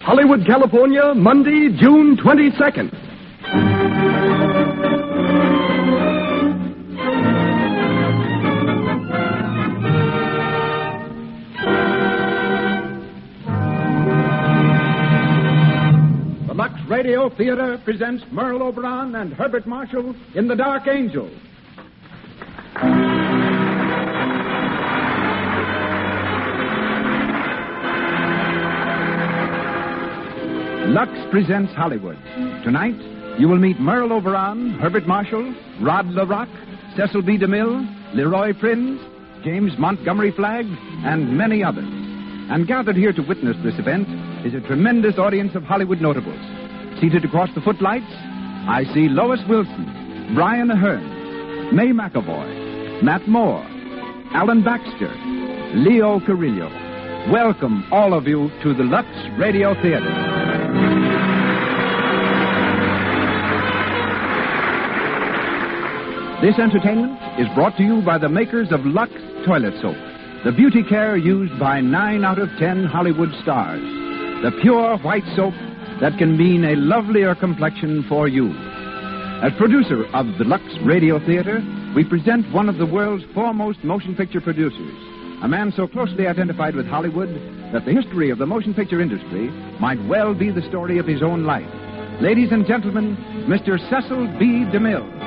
Hollywood, California, Monday, June 22nd. The Lux Radio Theater presents Merle Oberon and Herbert Marshall in The Dark Angel. Lux presents Hollywood. Tonight, you will meet Merle Oberon, Herbert Marshall, Rod LaRock, Cecil B. DeMille, Leroy Prinz, James Montgomery Flagg, and many others. And gathered here to witness this event is a tremendous audience of Hollywood notables. Seated across the footlights, I see Lois Wilson, Brian Ahern, May McAvoy, Matt Moore, Alan Baxter, Leo Carrillo. Welcome, all of you, to the Lux Radio Theater. This entertainment is brought to you by the makers of Lux Toilet Soap, the beauty care used by 9 out of 10 Hollywood stars. The pure white soap that can mean a lovelier complexion for you. As producer of the Lux Radio Theater, we present one of the world's foremost motion picture producers, a man so closely identified with Hollywood that the history of the motion picture industry might well be the story of his own life. Ladies and gentlemen, Mr. Cecil B. DeMille.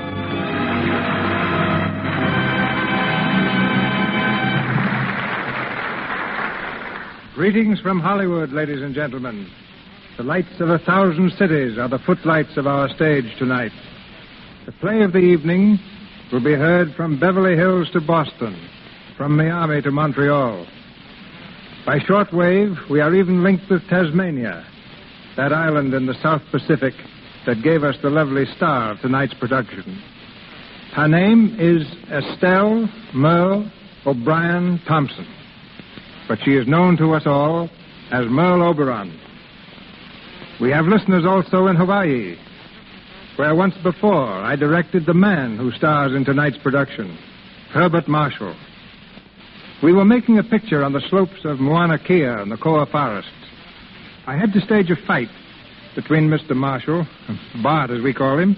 Greetings from Hollywood, ladies and gentlemen. The lights of 1,000 cities are the footlights of our stage tonight. The play of the evening will be heard from Beverly Hills to Boston, from Miami to Montreal. By shortwave, we are even linked with Tasmania, that island in the South Pacific that gave us the lovely star of tonight's production. Her name is Estelle Merle O'Brien Thompson, but she is known to us all as Merle Oberon. We have listeners also in Hawaii, where once before I directed the man who stars in tonight's production, Herbert Marshall. We were making a picture on the slopes of Mauna Kea in the Koa forests. I had to stage a fight between Mr. Marshall, Bart as we call him,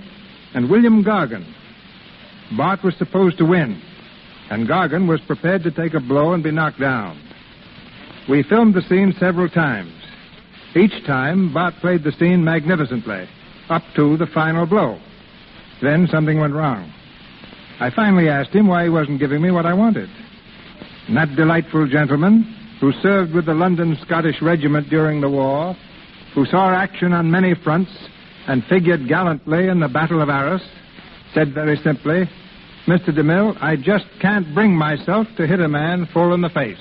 and William Gargan. Bart was supposed to win, and Gargan was prepared to take a blow and be knocked down. We filmed the scene several times. Each time, Bart played the scene magnificently, up to the final blow. Then something went wrong. I finally asked him why he wasn't giving me what I wanted. And that delightful gentleman, who served with the London Scottish Regiment during the war, who saw action on many fronts and figured gallantly in the Battle of Arras, said very simply, "Mr. DeMille, I just can't bring myself to hit a man full in the face."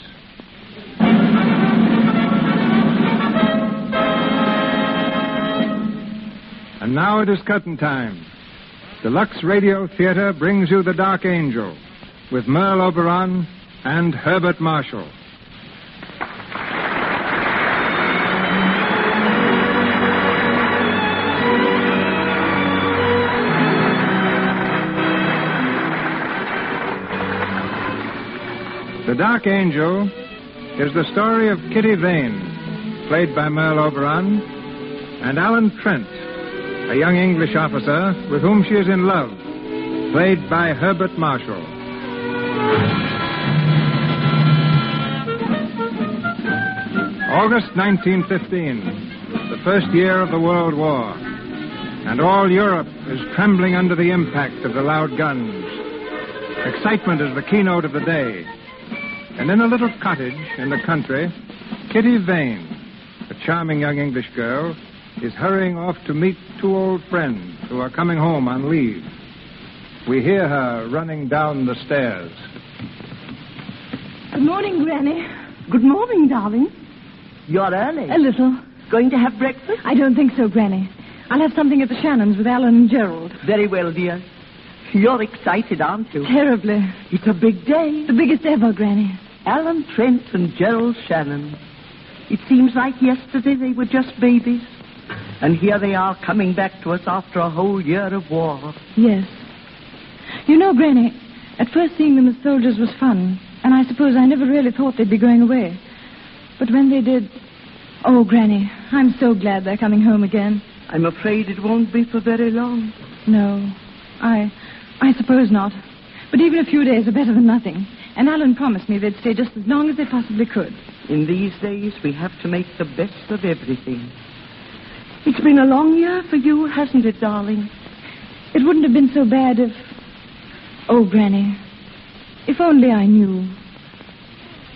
And now it is curtain time. The Lux Radio Theater brings you The Dark Angel with Merle Oberon and Herbert Marshall. The Dark Angel is the story of Kitty Vane, played by Merle Oberon, and Alan Trent, a young English officer with whom she is in love, played by Herbert Marshall. August 1915, the first year of the World War, and all Europe is trembling under the impact of the loud guns. Excitement is the keynote of the day. And in a little cottage in the country, Kitty Vane, a charming young English girl, is hurrying off to meet 2 old friends who are coming home on leave. We hear her running down the stairs. Good morning, Granny. Good morning, darling. You're early. A little. Going to have breakfast? I don't think so, Granny. I'll have something at the Shannons with Alan and Gerald. Very well, dear. You're excited, aren't you? Terribly. It's a big day. The biggest ever, Granny. Alan Trent and Gerald Shannon. It seems like yesterday they were just babies. And here they are coming back to us after a whole year of war. Yes. You know, Granny, at first seeing them as soldiers was fun. And I suppose I never really thought they'd be going away. But when they did... Oh, Granny, I'm so glad they're coming home again. I'm afraid it won't be for very long. No, I suppose not. But even a few days are better than nothing. And Alan promised me they'd stay just as long as they possibly could. In these days, we have to make the best of everything. It's been a long year for you, hasn't it, darling? It wouldn't have been so bad if... Oh, Granny, if only I knew.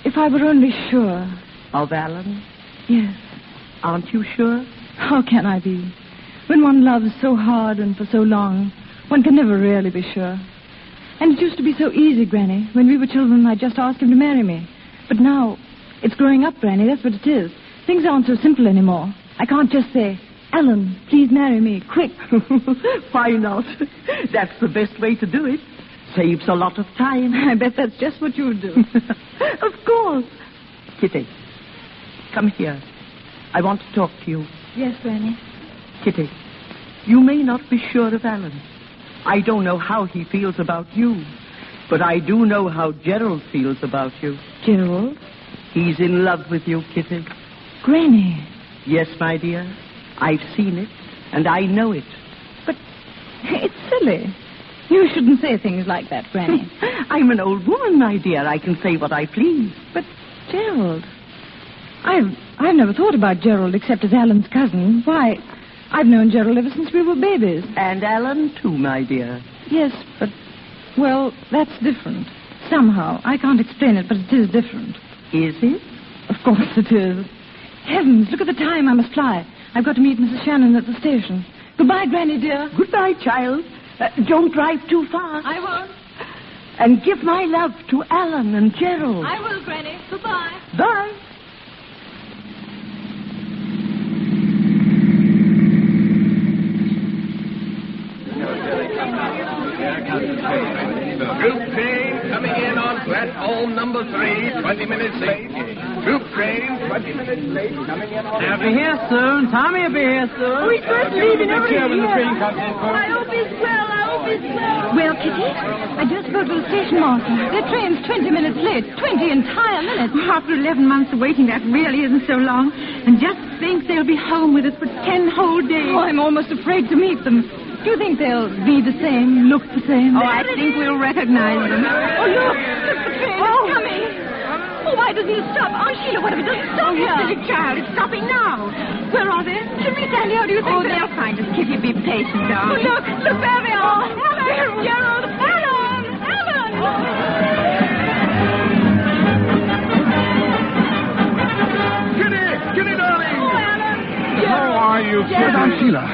If I were only sure. Of Alan? Yes. Aren't you sure? How can I be? When one loves so hard and for so long, one can never really be sure. And it used to be so easy, Granny. When we were children, I'd just ask him to marry me. But now, it's growing up, Granny. That's what it is. Things aren't so simple anymore. I can't just say, Alan, please marry me, quick. Why not? That's the best way to do it. Saves a lot of time. I bet that's just what you would do. Of course. Kitty, come here. I want to talk to you. Yes, Granny. Kitty, you may not be sure of Alan. I don't know how he feels about you, but I do know how Gerald feels about you. Gerald? He's in love with you, Kitty. Granny. Yes, my dear. I've seen it, and I know it. But it's silly. You shouldn't say things like that, Granny. I'm an old woman, my dear. I can say what I please. But, Gerald, I've never thought about Gerald except as Alan's cousin. Why, I've known Gerald ever since we were babies. And Alan, too, my dear. Yes, but, well, that's different. Somehow. I can't explain it, but it is different. Is it? Of course it is. Heavens, look at the time. I must fly. I've got to meet Mrs. Shannon at the station. Goodbye, Granny, dear. Goodbye, child. Don't drive too fast. I won't. And give my love to Alan and Gerald. I will, Granny. Goodbye. Bye. Group train coming in on platform number 3, 20 minutes late. Group train, 20 minutes late, coming in on... I'll be here soon. Tommy will be here soon. Oh, he's first leaving already. When the train comes in, I hope he's well. I hope he's well. Well, Kitty, I just spoke to the station master. Their train's 20 minutes late. 20 entire minutes. After 11 months of waiting, that really isn't so long. And just think they'll be home with us for 10 whole days. Oh, I'm almost afraid to meet them. Do you think they'll be the same, look the same? Oh, I think we'll recognize them. Oh, look! The train is coming! Oh, why doesn't it stop? Aunt Sheila, what if it doesn't stop here? Silly child, it's stopping now. Where are they? Jimmy, Sandy, how do you think they'll find us. Kitty, be patient, Oh, darling. look! Look, there they are! Alan! Gerald! Alan! Kitty, darling! Oh, Alan! How are you, Gerald. Aunt Sheila?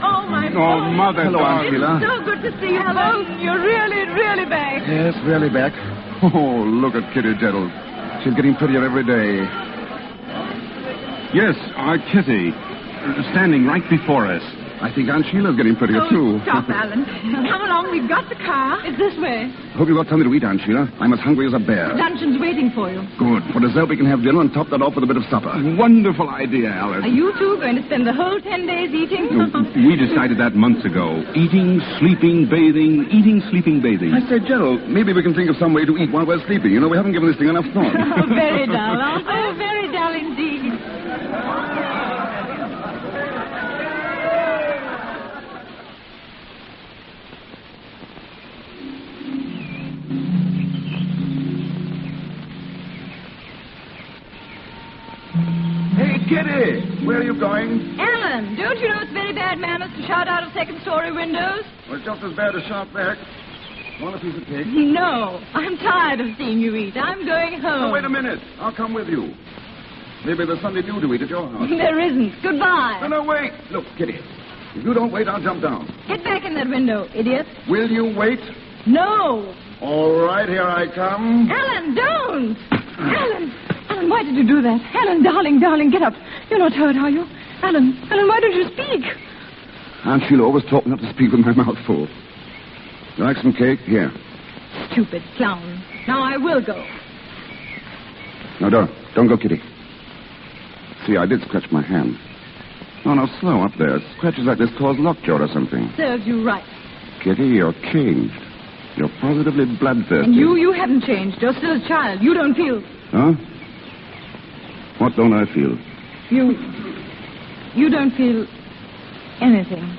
Oh, my Oh, Mother. Hello, Aunt It's Sheila. so good to see you, Alan. You're really back. Yes, really back. Oh, look at Kitty, Gerald. She's getting prettier every day. Yes, our Kitty, standing right before us. I think Aunt Sheila's getting prettier, too. Stop, Alan. Come along, we've got the car. It's this way. Hope you got something to eat, Aunt Sheila. I'm as hungry as a bear. Luncheon's waiting for you. Good. For dessert, we can have dinner and top that off with a bit of supper. Wonderful idea, Alice. Are you two going to spend the whole 10 days eating? We decided that months ago. Eating, sleeping, bathing. Eating, sleeping, bathing. I said, Gerald, maybe we can think of some way to eat while we're sleeping. You know, we haven't given this thing enough thought. Oh, very dull, aren't they? Oh, very dull indeed. Hey, Kitty, where are you going? Alan, don't you know it's very bad manners to shout out of second-story windows? Well, it's just as bad as shout back. Want a piece of cake? No, I'm tired of seeing you eat. I'm going home. Oh, wait a minute. I'll come with you. Maybe there's something new to eat at your house. There isn't. Goodbye. No, wait. Look, Kitty, if you don't wait, I'll jump down. Get back in that window, idiot. Will you wait? No. All right, here I come. Alan, don't. Alan, why did you do that? Alan, darling, get up. You're not hurt, are you? Alan, why don't you speak? Aunt Sheila always taught me not to speak with my mouth full. You like some cake? Here. Stupid clown. Now I will go. No, don't go, Kitty. See, I did scratch my hand. No, slow up there. Scratches like this cause lockjaw or something. Serves you right. Kitty, you're changed. You're positively bloodthirsty. And you haven't changed. You're still a child. You don't feel... Huh? What don't I feel? you don't feel anything.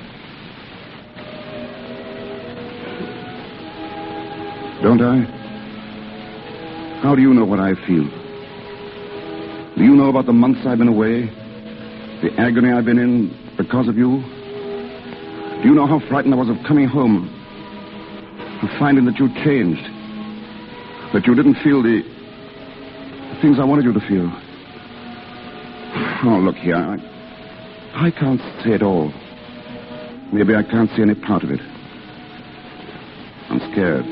Don't I? How do you know what I feel? Do you know about the months I've been away? The agony I've been in because of you? Do you know how frightened I was of coming home, of finding that you'd changed, that you didn't feel the things I wanted you to feel? Oh, look here. I can't say it all. Maybe I can't see any part of it. I'm scared.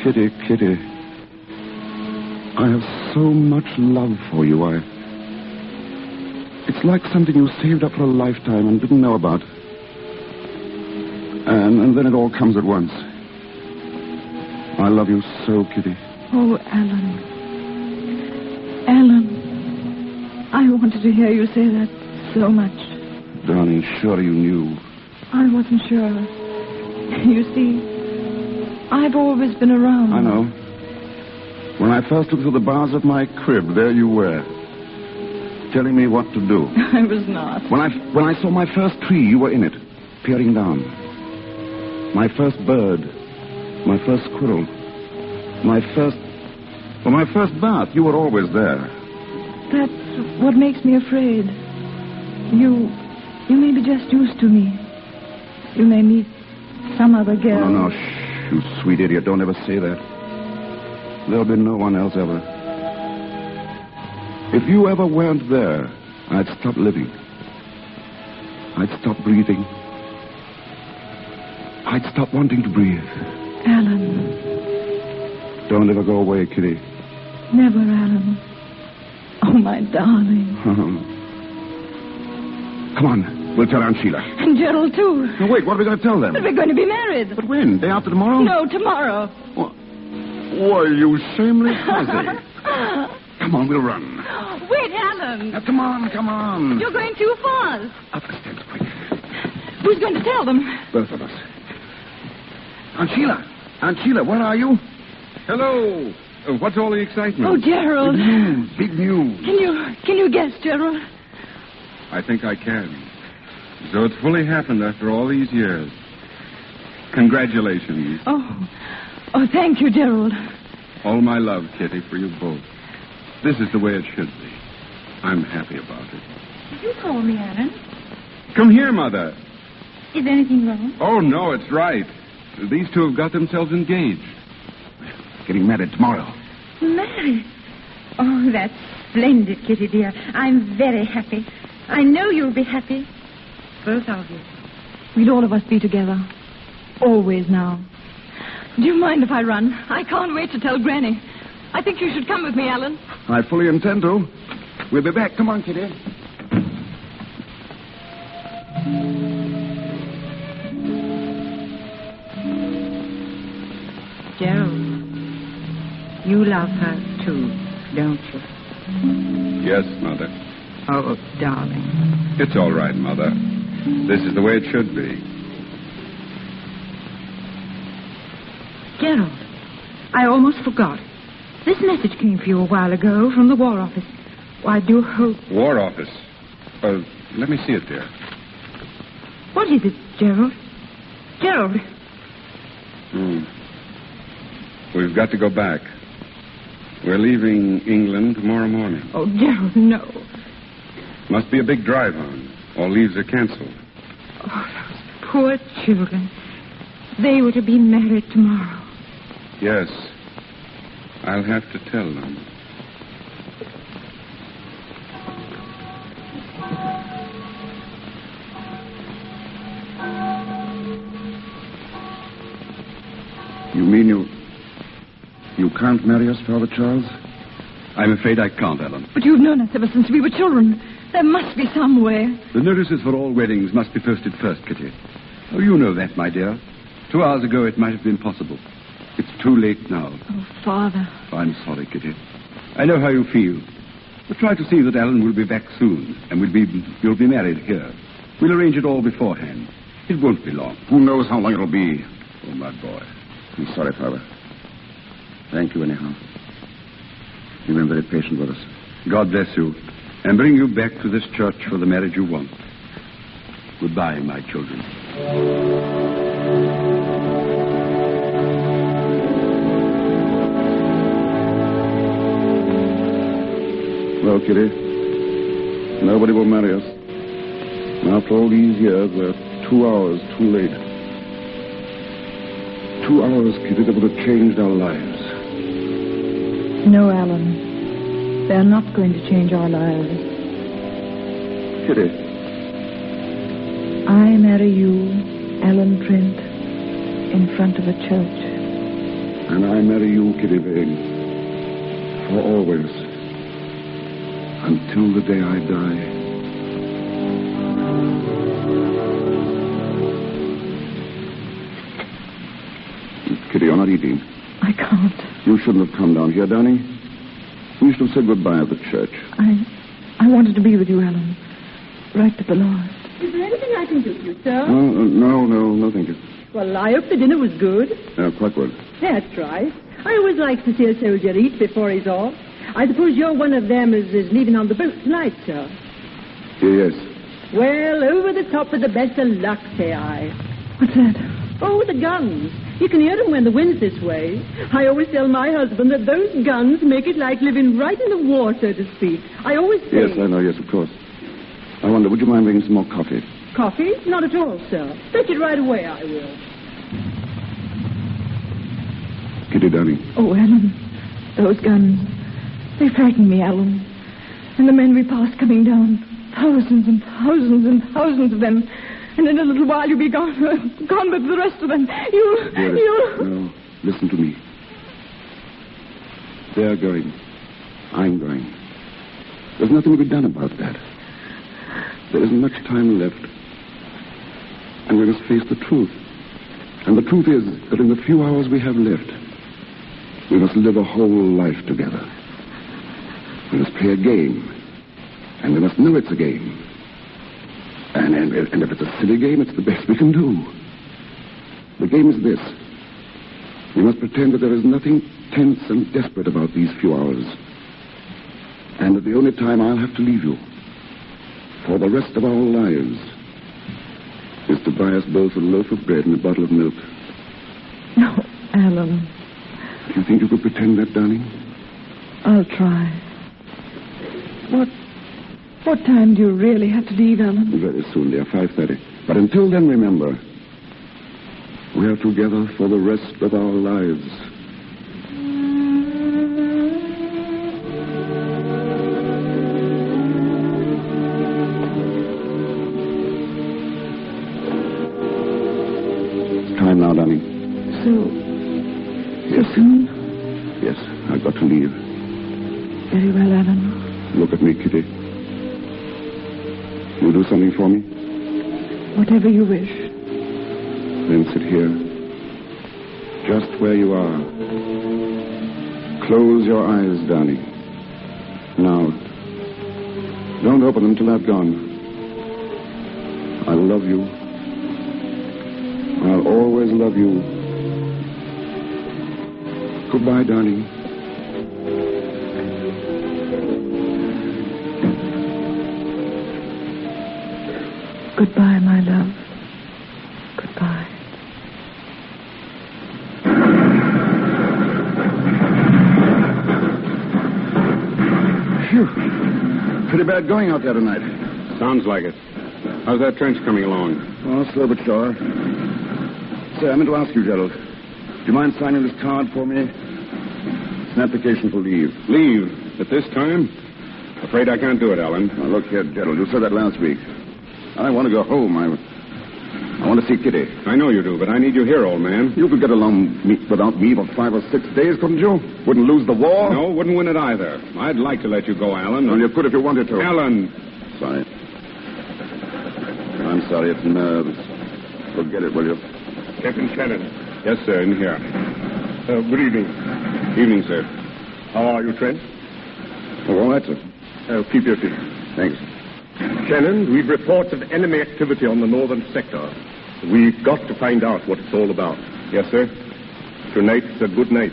Kitty, Kitty, I have so much love for you. It's like something you saved up for a lifetime and didn't know about. And then it all comes at once. I love you so, Kitty. Oh, Alan. Alan. I wanted to hear you say that so much. Darling, surely you knew. I wasn't sure. You see, I've always been around. I know. When I first looked through the bars of my crib, there you were, telling me what to do. I was not. When I saw my first tree, you were in it, peering down. My first bird, my first squirrel, my first bath, you were always there. That's what makes me afraid. You may be just used to me. You may meet some other girl. Oh, no, you sweet idiot, don't ever say that. There'll be no one else ever. If you ever weren't there, I'd stop living. I'd stop breathing. I'd stop wanting to breathe. Alan. Don't ever go away, Kitty. Never, Alan. Oh, my darling. Come on. We'll tell Aunt Sheila. And Gerald, too. No, wait. What are we going to tell them? But we're going to be married. But when? Day after tomorrow? No, tomorrow. Why, you shameless hussy. Come on, we'll run. Wait, Alan. Now, come on. You're going too fast. Up the steps, quick. Who's going to tell them? Both of us. Aunt Sheila, where are you? Hello. What's all the excitement? Oh, Gerald. Big news. Can you guess, Gerald? I think I can. So it's fully happened after all these years. Congratulations. Oh, thank you, Gerald. All my love, Kitty, for you both. This is the way it should be. I'm happy about it. Did you call me, Alan? Come here, Mother. Is anything wrong? Oh, no, it's right. These two have got themselves engaged. Getting married tomorrow. Married? Oh, that's splendid, Kitty, dear. I'm very happy. I know you'll be happy. Both of you. We'll all of us be together. Always now. Do you mind if I run? I can't wait to tell Granny. I think you should come with me, Alan. I fully intend to. We'll be back. Come on, Kitty. Gerald, you love her too, don't you? Yes, Mother. Oh, darling. It's all right, Mother. This is the way it should be. Gerald, I almost forgot. This message came for you a while ago from the War Office. Well, I do hope... War Office? Let me see it, dear. What is it, Gerald? Gerald. We've got to go back. We're leaving England tomorrow morning. Oh, Gerald, no. Must be a big drive on. All leaves are canceled. Oh, those poor children. They were to be married tomorrow. Yes. I'll have to tell them. You mean you can't marry us, Father Charles? I'm afraid I can't, Alan. But you've known us ever since we were children. There must be some way. The notices for all weddings must be posted first, Kitty. Oh, you know that, my dear. 2 hours ago it might have been possible. It's too late now. Oh, Father. I'm sorry, Kitty. I know how you feel. But try to see that Alan will be back soon, and you'll be married here. We'll arrange it all beforehand. It won't be long. Who knows how long it'll be? Oh, my boy. I'm sorry, Father. Thank you, anyhow. You've been very patient with us. God bless you. and bring you back to this church for the marriage you want. Goodbye, my children. Well, Kitty, nobody will marry us. And after all these years, we're 2 hours too late. 2 hours, Kitty, that would have changed our lives. No, Alan. They're not going to change our lives. Kitty. I marry you, Alan Trent, in front of a church. And I marry you, Kitty Vane, for always. Until the day I die. Kitty, you're not eating. I can't. You shouldn't have come down here, Danny. We should have said goodbye at the church. I wanted to be with you, Alan. Right to the last. Is there anything I can do for you, sir? No, thank you. Well, I hope the dinner was good. Quite good. That's right. I always like to see a soldier eat before he's off. I suppose you're one of them as is leaving on the boat tonight, sir. Yes. Well, over the top with the best of luck, say I. What's that? Oh, the guns. You can hear them when the wind's this way. I always tell my husband that those guns make it like living right in the war, so to speak. I always say... Yes, I know, yes, of course. I wonder, would you mind bringing some more coffee? Coffee? Not at all, sir. Fetch it right away, I will. Kitty, darling. Oh, Alan, those guns. They frighten me, Alan. And the men we passed coming down. Thousands and thousands and thousands of them. And in a little while you'll be gone. Gone with the rest of them. No, listen to me. They're going. I'm going. There's nothing to be done about that. There isn't much time left. And we must face the truth. And the truth is that in the few hours we have left, we must live a whole life together. We must play a game. And we must know it's a game. And if it's a silly game, it's the best we can do. The game is this. We must pretend that there is nothing tense and desperate about these few hours. And that the only time I'll have to leave you for the rest of our lives is to buy us both a loaf of bread and a bottle of milk. No, Alan. Do you think you could pretend that, darling? I'll try. What time do you really have to leave, Alan? Very soon, dear, 5:30. But until then, remember, we are together for the rest of our lives. It's time now, darling. So soon? Yes, I've got to leave. Very well, Alan. Look at me, Kitty. You'll do something for me? Whatever you wish. Then sit here. Just where you are. Close your eyes, darling. Now, don't open them till I've gone. I love you. I'll always love you. Goodbye, darling. Goodbye, my love. Goodbye. Phew. Pretty bad going out there tonight. Sounds like it. How's that trench coming along? Oh, slow but sure. Say, I meant to ask you, Gerald. Do you mind signing this card for me? It's an application for leave. Leave? At this time? Afraid I can't do it, Alan. Now, look here, Gerald. You said that last week. I want to go home. I want to see Kitty. I know you do, but I need you here, old man. You could get along without me for 5 or 6 days, couldn't you? Wouldn't lose the war? No, wouldn't win it either. I'd like to let you go, Alan. Well, you could if you wanted to. Alan! Sorry. I'm sorry, it's nerves. Forget it, will you? Captain Shannon. Yes, sir, in here. Good evening. Evening, sir. How are you, Trent? Oh, all right, sir. Keep your seat. Thanks. Shannon, we've reports of enemy activity on the northern sector. We've got to find out what it's all about. Yes, sir. Tonight's a good night.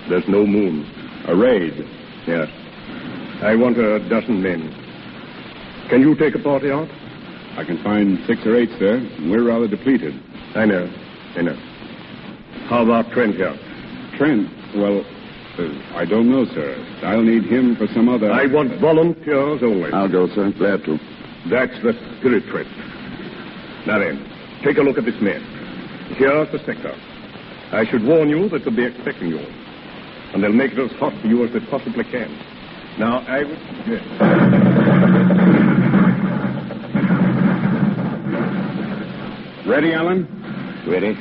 There's no moon. A raid? Yes. I want 12 men. Can you take a party out? I can find 6 or 8, sir. We're rather depleted. I know. How about Trent here? Trent? Well, I don't know, sir. I'll need him for some other... I want volunteers only. I'll go, sir. Glad to. That's the spirit, Trent. Now then, take a look at this man. Here's the sector. I should warn you that they'll be expecting you. And they'll make it as hot for you as they possibly can. Now, I would suggest... Ready, Alan? Ready.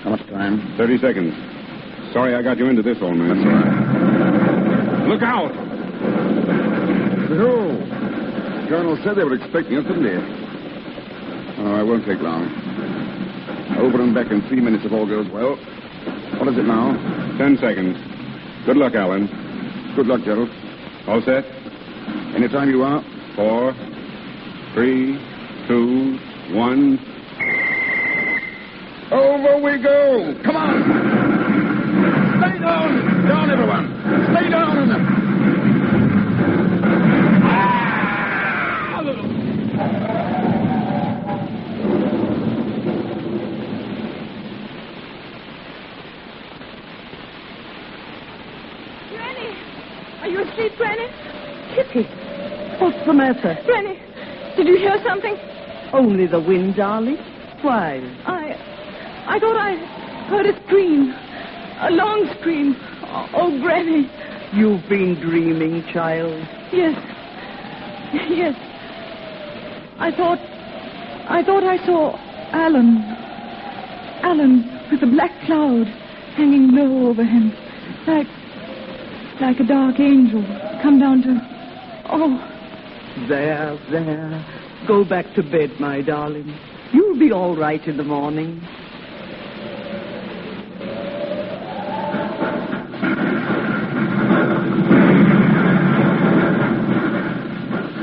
How much time? 30 seconds. Sorry I got you into this, old man. That's all right. Look out! The Colonel said they were expecting us, didn't he? Oh, it won't take long. Over and back in 3 minutes if all goes well. What is it now? 10 seconds. Good luck, Alan. Good luck, Gerald. All set? Anytime you are. 4, 3, 2, 1... Over we go! Come on! Stay down! Down, everyone! Stay down! Granny! Are you asleep, Granny? Kitty, what's the matter? Granny, did you hear something? Only the wind, darling. Why? I thought I heard a scream. A long scream. Oh, Granny. You've been dreaming, child. Yes. I thought I saw Alan with a black cloud hanging low over him. Like a dark angel come down to... Oh. There. Go back to bed, my darling. You'll be all right in the morning.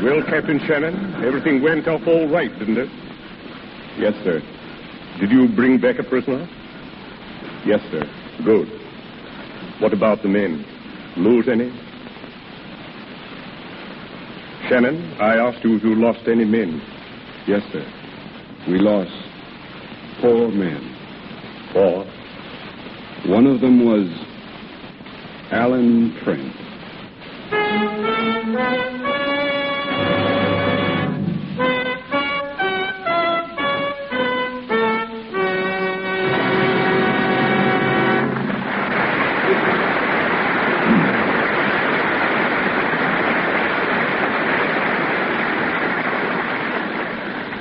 Well, Captain Shannon, everything went off all right, didn't it? Yes, sir. Did you bring back a prisoner? Yes, sir. Good. What about the men? Lose any? Shannon, I asked you if you lost any men. Yes, sir. We lost 4 men. 4? One of them was Alan Trent.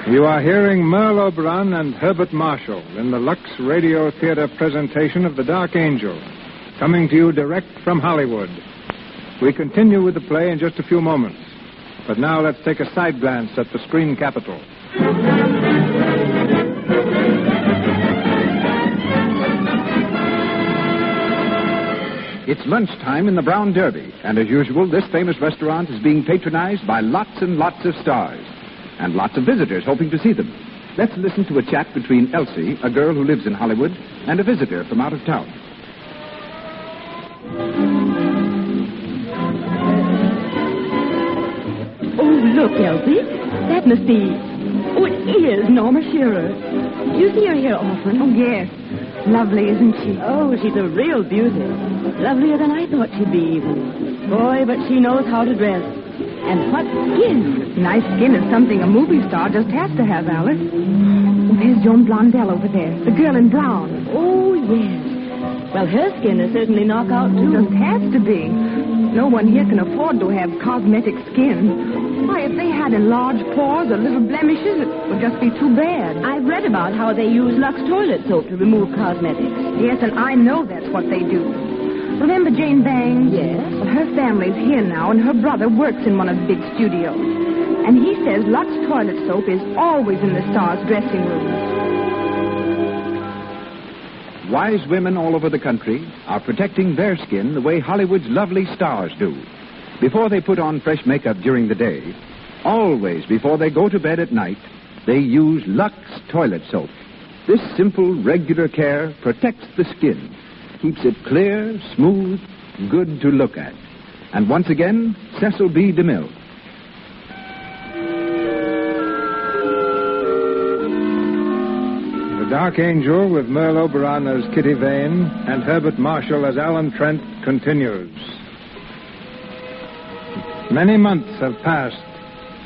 You are hearing Merle Oberon and Herbert Marshall in the Lux Radio Theater presentation of The Dark Angel, coming to you direct from Hollywood. We continue with the play in just a few moments. But now let's take a side glance at the screen capital. It's lunchtime in the Brown Derby, and as usual, this famous restaurant is being patronized by lots and lots of stars. And lots of visitors hoping to see them. Let's listen to a chat between Elsie, a girl who lives in Hollywood, and a visitor from out of town. Oh, look, Elsie. That must be... Oh, it is Norma Shearer. Do you see her here often? Oh, yes. Lovely, isn't she? Oh, she's a real beauty. Lovelier than I thought she'd be, even. Boy, but she knows how to dress. And what skin? Nice skin is something a movie star just has to have, Alice. Oh, there's Joan Blondell over there, the girl in brown. Oh, yes. Well, her skin is certainly knockout, too. Just has to be. No one here can afford to have cosmetic skin. Why, if they had enlarged pores or little blemishes, it would just be too bad. I've read about how they use Lux toilet soap to remove cosmetics. Yes, and I know that's what they do. Remember Jane Bangs? Yes. Well, her family's here now, and her brother works in one of the big studios. And he says Lux toilet soap is always in the stars' dressing rooms. Wise women all over the country are protecting their skin the way Hollywood's lovely stars do. Before they put on fresh makeup during the day, always before they go to bed at night, they use Lux toilet soap. This simple, regular care protects the skin, keeps it clear, smooth, good to look at. And once again, Cecil B. DeMille. Archangel with Merle Oberon as Kitty Vane and Herbert Marshall as Alan Trent continues. Many months have passed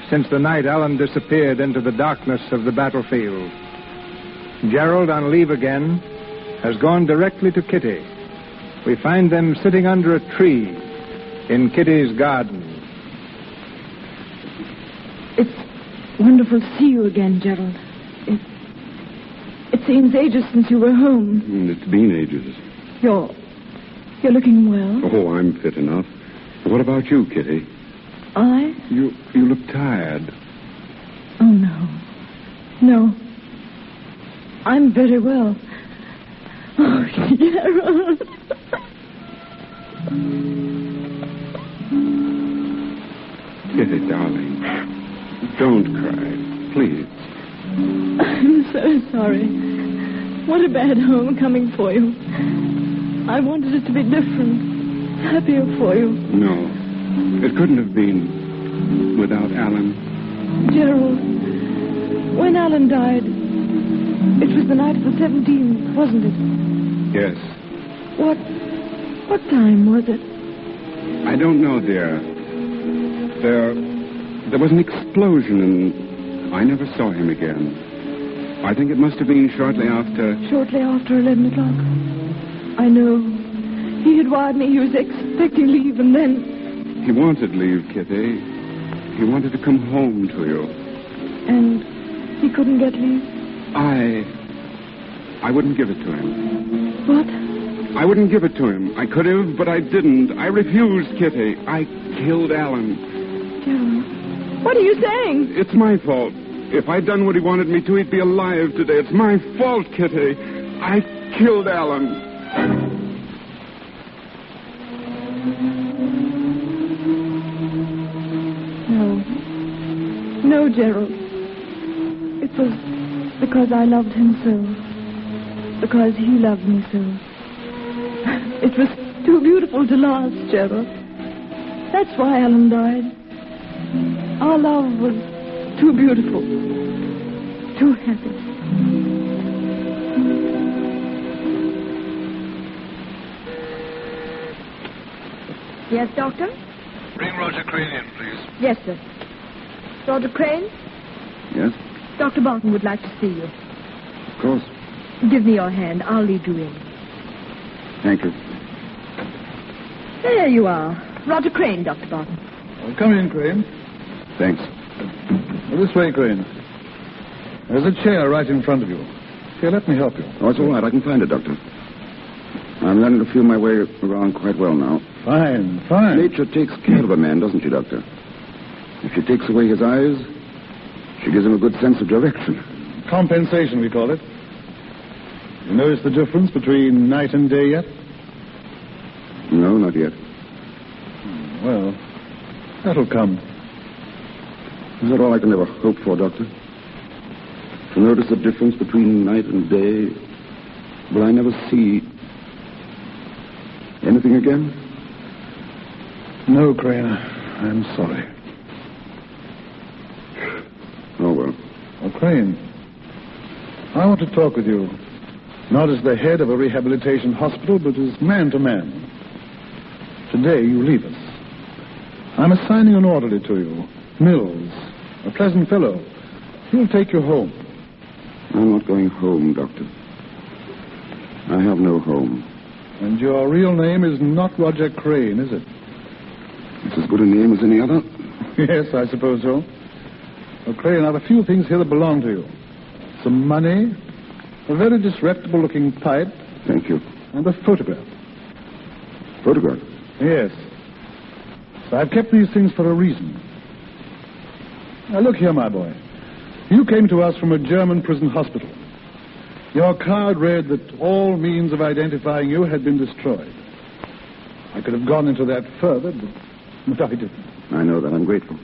since the night Alan disappeared into the darkness of the battlefield. Gerald, on leave again, has gone directly to Kitty. We find them sitting under a tree in Kitty's garden. It's wonderful to see you again, Gerald. It seems ages since you were home. It's been ages. You're looking well. Oh, I'm fit enough. What about you, Kitty? I? You look tired. Oh, no. No. I'm very well. Oh, Gerald. Kitty, darling. Don't cry, please. I'm so sorry. What a bad homecoming for you. I wanted it to be different, happier for you. No, it couldn't have been without Alan. Gerald, when Alan died, it was the night of the 17th, wasn't it? Yes. What time was it? I don't know, dear. There was an explosion, and I never saw him again. I think it must have been shortly after... Shortly after 11 o'clock. I know. He had wired me he was expecting leave, and then... He wanted leave, Kitty. He wanted to come home to you. And he couldn't get leave? I wouldn't give it to him. What? I wouldn't give it to him. I could have, but I didn't. I refused, Kitty. I killed Alan. Gerald, what are you saying? It's my fault. If I'd done what he wanted me to, he'd be alive today. It's my fault, Kitty. I killed Alan. No, Gerald. It was because I loved him so. Because he loved me so. It was too beautiful to last, Gerald. That's why Alan died. Our love was too beautiful. Too happy. Yes, Doctor? Bring Roger Crane in, please. Yes, sir. Roger Crane? Yes? Dr. Barton would like to see you. Of course. Give me your hand. I'll lead you in. Thank you. There you are. Roger Crane, Dr. Barton. Well, come in, Crane. Thanks. This way, Crane. There's a chair right in front of you. Here, let me help you. Oh, it's all right. I can find it, Doctor. I'm learning to feel my way around quite well now. Fine, fine. Nature takes care of a man, doesn't she, Doctor? If she takes away his eyes, she gives him a good sense of direction. Compensation, we call it. You notice the difference between night and day yet? No, not yet. Well, that'll come. Is that all I can ever hope for, Doctor? To notice the difference between night and day? Will I never see anything again? No, Crane. I'm sorry. Oh, well. Well, Crane, I want to talk with you, not as the head of a rehabilitation hospital, but as man to man. Today, you leave us. I'm assigning an orderly to you, Mills, a pleasant fellow. He'll take you home. I'm not going home, Doctor. I have no home. And your real name is not Roger Crane, is it? It's as good a name as any other. Yes, I suppose so. Well, Crane, I have a few things here that belong to you. Some money, a very disreputable-looking pipe. Thank you. And a photograph. Photograph? Yes. So I've kept these things for a reason. Now, look here, my boy. You came to us from a German prison hospital. Your card read that all means of identifying you had been destroyed. I could have gone into that further, but I didn't. I know that. I'm grateful.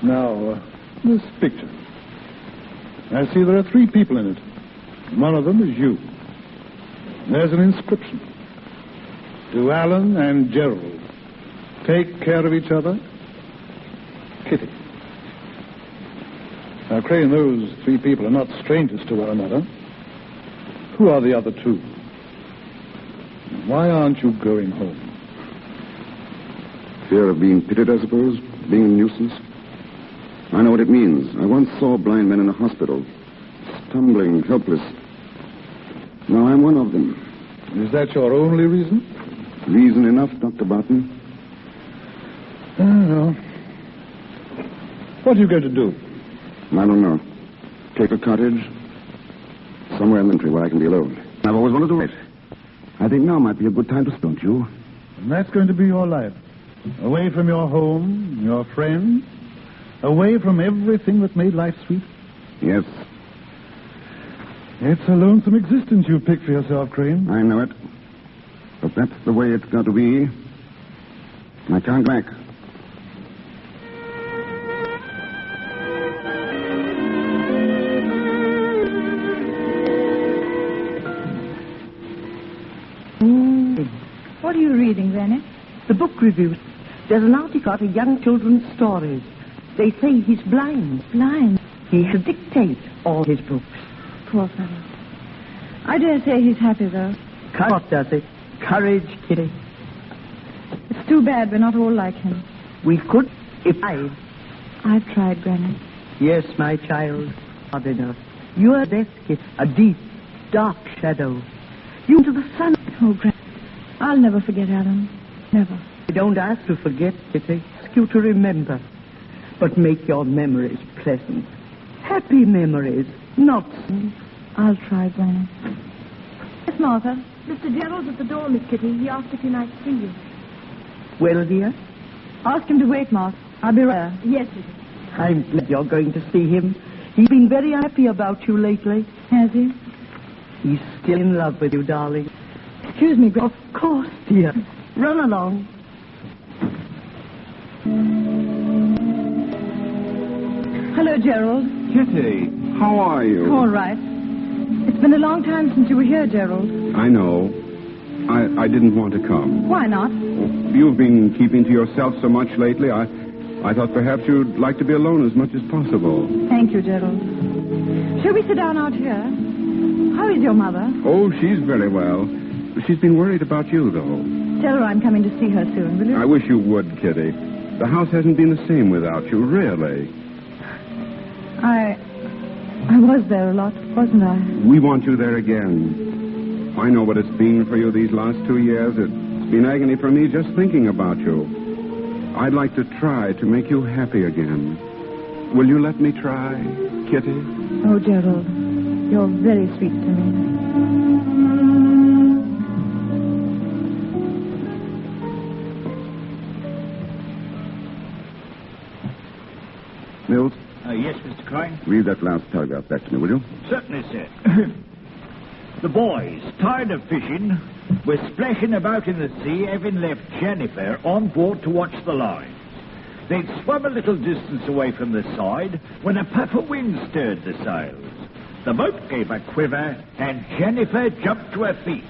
Now, this picture. I see there are 3 people in it. One of them is you. There's an inscription. To Alan and Gerald. Take care of each other. Kitty. Now, Crane, those 3 people are not strangers to one another. Who are the other two? Why aren't you going home? Fear of being pitied, I suppose? Being a nuisance? I know what it means. I once saw blind men in a hospital, stumbling, helpless. Now I'm one of them. Is that your only reason? Reason enough, Dr. Barton. Well. What are you going to do? I don't know. Take a cottage somewhere in the country where I can be alone. I've always wanted to wait. I think now might be a good time to don't you? And that's going to be your life. Away from your home, your friends, away from everything that made life sweet. Yes. It's a lonesome existence you picked for yourself, Crane. I know it. But that's the way it's got to be. I can't go back. What are you reading, Granny? The book reviews. There's an article about young children's stories. They say he's blind. Blind? He has to dictate all his books. Poor fellow. I dare say he's happy, though. What does it? Courage, Kitty. It's too bad we're not all like him. We could if I've tried, Granny. Yes, my child. Hard enough. You're death, Kitty. A deep, dark shadow. You to the sun. Oh, Granny. I'll never forget Alan. Never. I don't ask to forget, Kitty. Ask you to remember. But make your memories pleasant. Happy memories, not... I'll try, Granny. Yes, Martha. Mr. Gerald's at the door, Miss Kitty. He asked if he might see you. Well, dear? Ask him to wait, Martha. I'll be right there. Yes, Kitty. I'm glad you're going to see him. He's been very happy about you lately. Has he? He's still in love with you, darling. Excuse me, Of course, dear. Run along. Hello, Gerald. Kitty, how are you? All right. It's been a long time since you were here, Gerald. I know. I didn't want to come. Why not? You've been keeping to yourself so much lately. I thought perhaps you'd like to be alone as much as possible. Thank you, Gerald. Shall we sit down out here? How is your mother? Oh, she's very well. She's been worried about you, though. Tell her I'm coming to see her soon, will you? I wish you would, Kitty. The house hasn't been the same without you, really. I was there a lot, wasn't I? We want you there again. I know what it's been for you these last 2 years. It's been agony for me just thinking about you. I'd like to try to make you happy again. Will you let me try, Kitty? Oh, Gerald, you're very sweet to me. Mills? Yes, Mr. Crane? Read that last paragraph back to me, will you? Certainly, sir. The boys, tired of fishing, were splashing about in the sea, having left Jennifer on board to watch the lines. They'd swum a little distance away from the side when a puff of wind stirred the sails. The boat gave a quiver, and Jennifer jumped to her feet.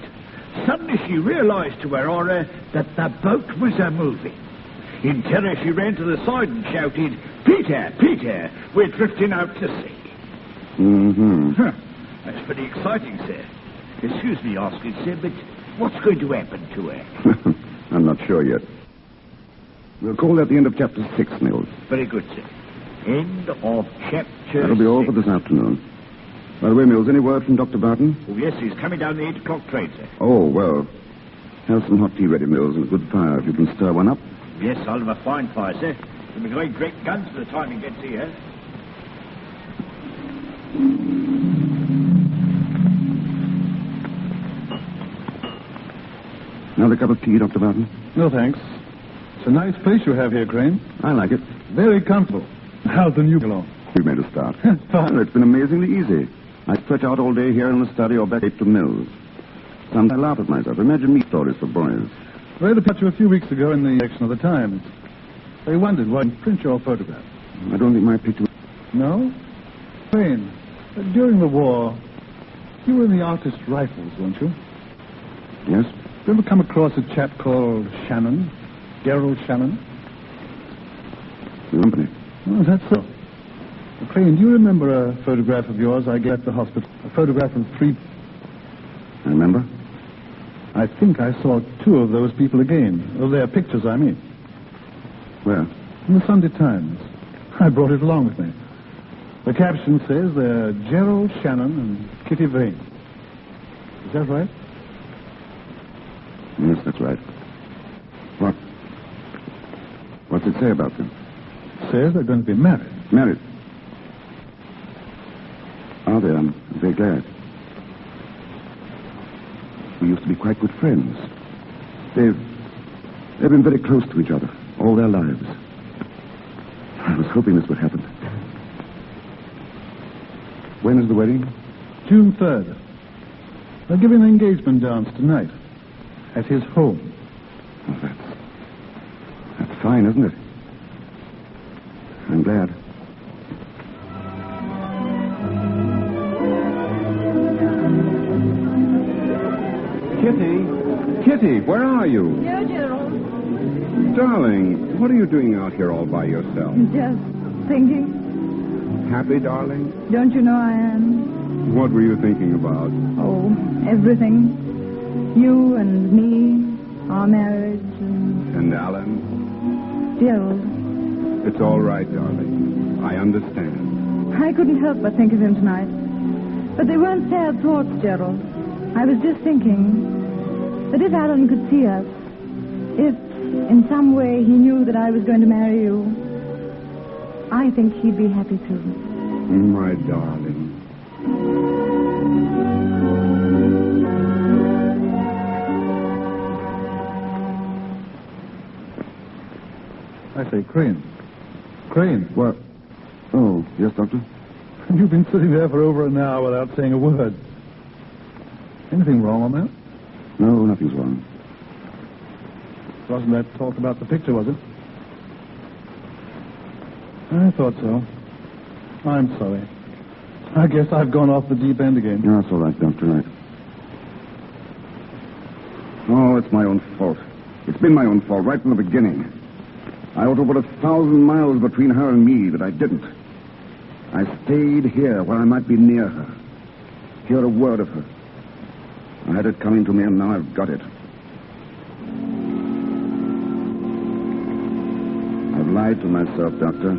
Suddenly she realized to her horror that the boat was a-moving. In terror, she ran to the side and shouted, "Peter, Peter, we're drifting out to sea." Mm-hmm. Huh. That's pretty exciting, sir. Excuse me asking, sir, but what's going to happen to her? I'm not sure yet. We'll call that the end of chapter 6, Mills. Very good, sir. End of chapter That'll be all 6. for this afternoon. By the way, Mills, any word from Dr. Barton? Oh, yes, he's coming down the 8 o'clock train, sir. Oh, well, have some hot tea ready, Mills, and a good fire if you can stir one up. Yes, I'll have a fine fire, sir. It'll be great guns by the time he gets here. Another cup of tea, Dr. Barton? No, thanks. It's a nice place you have here, Crane. I like it. Very comfortable. How's the new along? We've made a start. Fine. Well, it's been amazingly easy. I stretch out all day here in the study or back to Mills. Sometimes I laugh at myself. Imagine me stories for boys. Read about you a few weeks ago in the section of the Times. They wondered why you print your photograph. I don't think my picture... No? Crane, during the war, you were in the artist rifles, weren't you? Yes? You ever come across a chap called Shannon? Gerald Shannon? Company. Oh, that's so. Crane, do you remember a photograph of yours I got at the hospital? A photograph of 3... Remember? I think I saw two of those people again. Of their pictures, I mean. Where? In the Sunday Times. I brought it along with me. The caption says they're Gerald Shannon and Kitty Vane. Is that right? Yes, that's right. What's it say about them? It says they're going to be married. Married? Are they? I'm very glad. We used to be quite good friends. They've been very close to each other all their lives. I was hoping this would happen. When is the wedding? June 3rd. They're giving an engagement dance tonight at his home. Oh, that's fine, isn't it? I'm glad. Kitty, where are you? Here, Gerald. Darling, what are you doing out here all by yourself? Just thinking. Happy, darling? Don't you know I am? What were you thinking about? Oh, everything. You and me, our marriage, And Alan? Gerald. It's all right, darling. I understand. I couldn't help but think of him tonight. But they weren't sad thoughts, Gerald. I was just thinking that if Alan could see us, if in some way he knew that I was going to marry you, I think he'd be happy too. My darling. I say, Crane. Crane. What? Oh, yes, Doctor? You've been sitting there for over an hour without saying a word. Anything wrong on that? No, nothing's wrong. Wasn't that talk about the picture, was it? I thought so. I'm sorry. I guess I've gone off the deep end again. No, that's all right, Doctor. Right. Oh, it's my own fault. It's been my own fault right from the beginning. I ought to put 1,000 miles between her and me, but I didn't. I stayed here where I might be near her. Hear a word of her. I had it coming to me, and now I've got it. I've lied to myself, Doctor.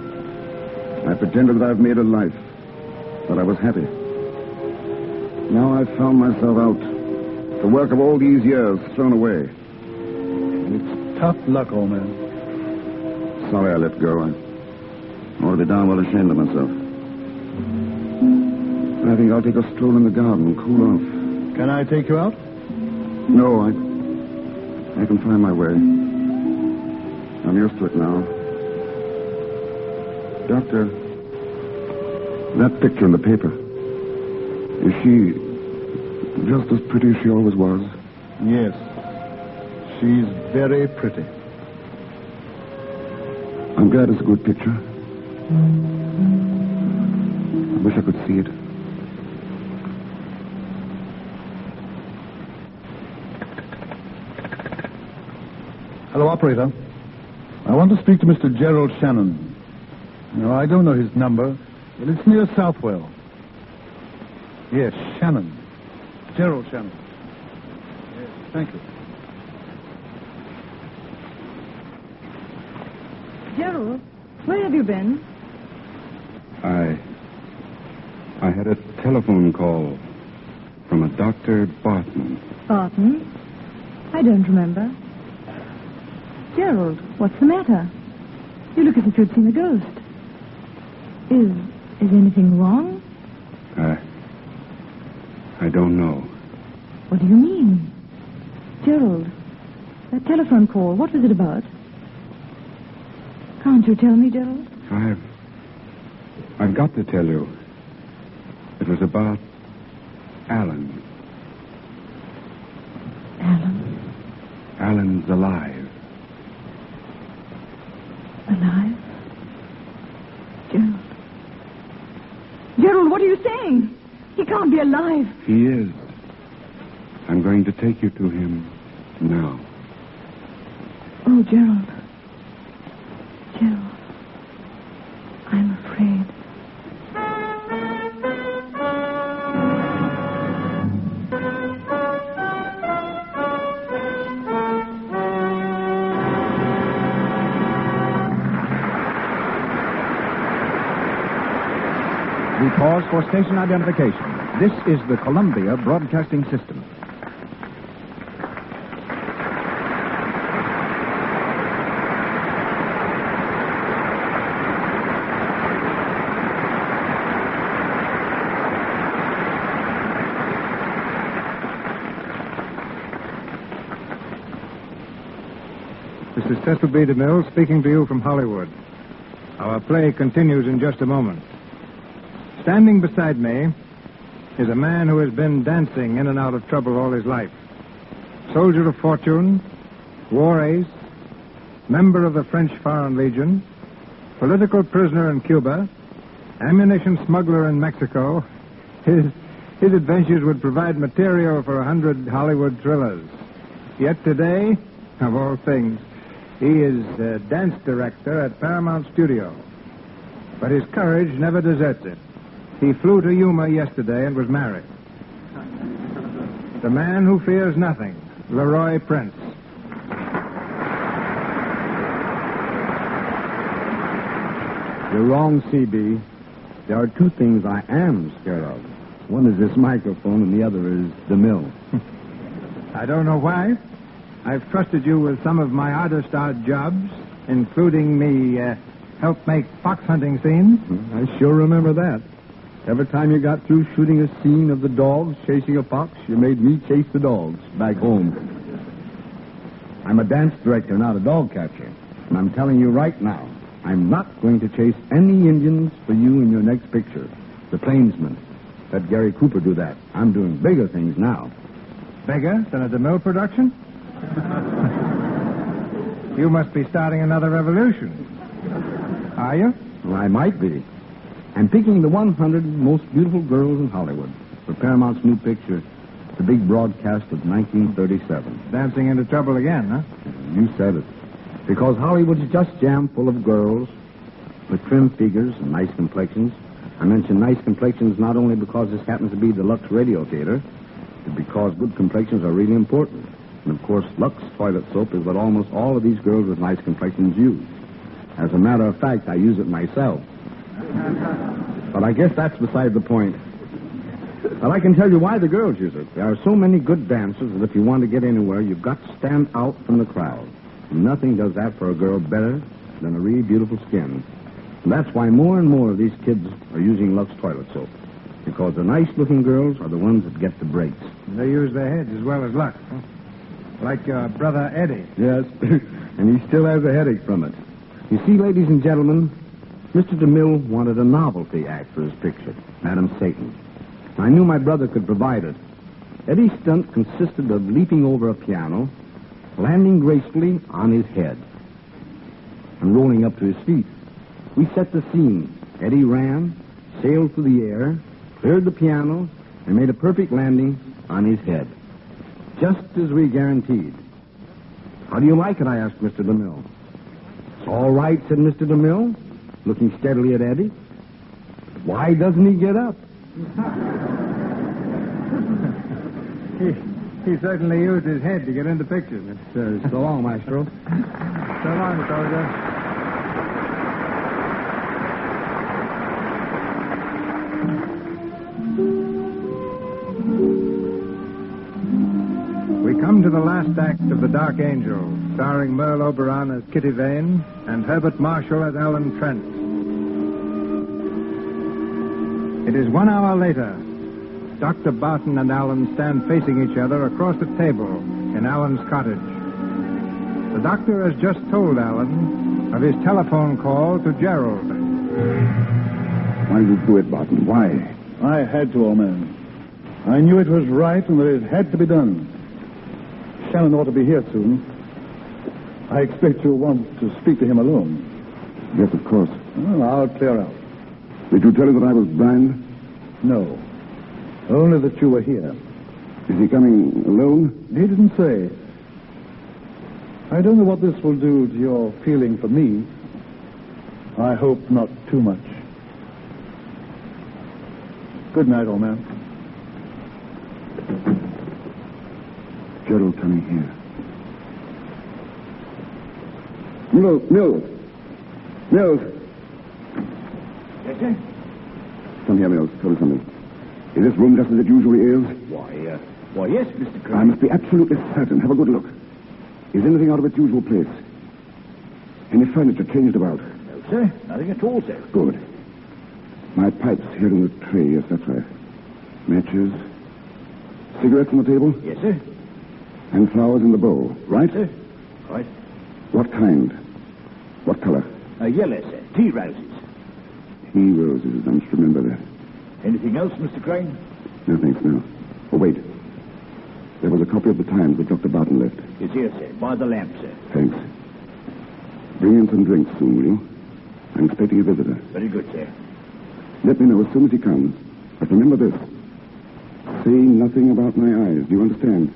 I pretended that I've made a life, that I was happy. Now I've found myself out. The work of all these years thrown away. It's tough luck, old man. Sorry I let go. I ought to be darn well ashamed of myself. I think I'll take a stroll in the garden and cool off. Can I take you out? No, I can find my way. I'm used to it now. Doctor, that picture in the paper, is she just as pretty as she always was? Yes. She's very pretty. I'm glad it's a good picture. I wish I could see it. Hello, operator. I want to speak to Mr. Gerald Shannon. No, I don't know his number, but it's near Southwell. Yes, Shannon. Gerald Shannon. Yes, thank you. Gerald, where have you been? I had a telephone call from a Dr. Barton. Barton? I don't remember. Gerald, what's the matter? You look as if you'd seen a ghost. Is anything wrong? I don't know. What do you mean? Gerald, that telephone call, what was it about? Can't you tell me, Gerald? I've got to tell you. It was about Alan. Alan? Alan's alive. Alive? Gerald. Gerald, what are you saying? He can't be alive. He is. I'm going to take you to him now. Oh, Gerald. Gerald. I'm afraid. We pause for station identification. This is the Columbia Broadcasting System. This is Chesterton Radio speaking to you from Hollywood. Our play continues in just a moment. Standing beside me is a man who has been dancing in and out of trouble all his life. Soldier of fortune, war ace, member of the French Foreign Legion, political prisoner in Cuba, ammunition smuggler in Mexico. His adventures would provide material for 100 Hollywood thrillers. Yet today, of all things, he is a dance director at Paramount Studio. But his courage never deserts him. He flew to Yuma yesterday and was married. The man who fears nothing, Leroy Prince. You're wrong, C.B. There are two things I am scared of. One is this microphone, and the other is the mill. I don't know why. I've trusted you with some of my oddest odd jobs, including me help make fox hunting scenes. I sure remember that. Every time you got through shooting a scene of the dogs chasing a fox, you made me chase the dogs back home. I'm a dance director, not a dog catcher. And I'm telling you right now, I'm not going to chase any Indians for you in your next picture. The Plainsman. Let Gary Cooper do that. I'm doing bigger things now. Bigger than a DeMille production? You must be starting another revolution. Are you? Well, I might be. I'm picking the 100 most beautiful girls in Hollywood for Paramount's new picture, the big broadcast of 1937. Dancing into trouble again, huh? You said it. Because Hollywood's just jammed full of girls with trim figures and nice complexions. I mention nice complexions not only because this happens to be the Lux Radio Theater, but because good complexions are really important. And, of course, Lux toilet soap is what almost all of these girls with nice complexions use. As a matter of fact, I use it myself. But I guess that's beside the point. But I can tell you why the girls use it. There are so many good dancers that if you want to get anywhere, you've got to stand out from the crowd. And nothing does that for a girl better than a really beautiful skin. And that's why more and more of these kids are using Lux toilet soap. Because the nice-looking girls are the ones that get the breaks. They use their heads as well as Lux, huh? Like your brother Eddie. Yes, and he still has a headache from it. You see, ladies and gentlemen, Mr. DeMille wanted a novelty act for his picture, Madam Satan. I knew my brother could provide it. Eddie's stunt consisted of leaping over a piano, landing gracefully on his head, and rolling up to his feet. We set the scene. Eddie ran, sailed through the air, cleared the piano, and made a perfect landing on his head. Just as we guaranteed. How do you like it, I asked Mr. DeMille. It's all right, said Mr. DeMille, looking steadily at Eddie. Why doesn't he get up? He certainly used his head to get into pictures. So long, Maestro. So long, soldier. We come to the last act of The Dark Angel, starring Merle Oberon as Kitty Vane and Herbert Marshall as Alan Trent. It is 1 hour later. Dr. Barton and Alan stand facing each other across the table in Alan's cottage. The doctor has just told Alan of his telephone call to Gerald. Why did you do it, Barton? Why? I had to, old man. I knew it was right and that it had to be done. Shannon ought to be here soon. I expect you'll want to speak to him alone. Yes, of course. Well, I'll clear out. Did you tell him that I was blind? No. Only that you were here. Is he coming alone? He didn't say. I don't know what this will do to your feeling for me. I hope not too much. Good night, old man. Gerald coming here. Mills. Yes, sir? Come here, Mills. Tell me something. Is this room just as it usually is? Why, yes, Mr. Crane. I must be absolutely certain. Have a good look. Is anything out of its usual place? Any furniture changed about? No, sir. Nothing at all, sir. Good. My pipe's here in the tray. Yes, that's right. Matches. Cigarettes on the table? Yes, sir. And flowers in the bowl, right? Sir. Right. What kind? What color? Yellow, sir. Tea roses. Tea roses. I must remember that. Anything else, Mr. Crane? No, thanks, no. Oh, wait. There was a copy of the Times that Dr. Barton left. It's here, sir. By the lamp, sir. Thanks. Bring in some drinks soon, will you? I'm expecting a visitor. Very good, sir. Let me know as soon as he comes. But remember this. Say nothing about my eyes. Do you understand?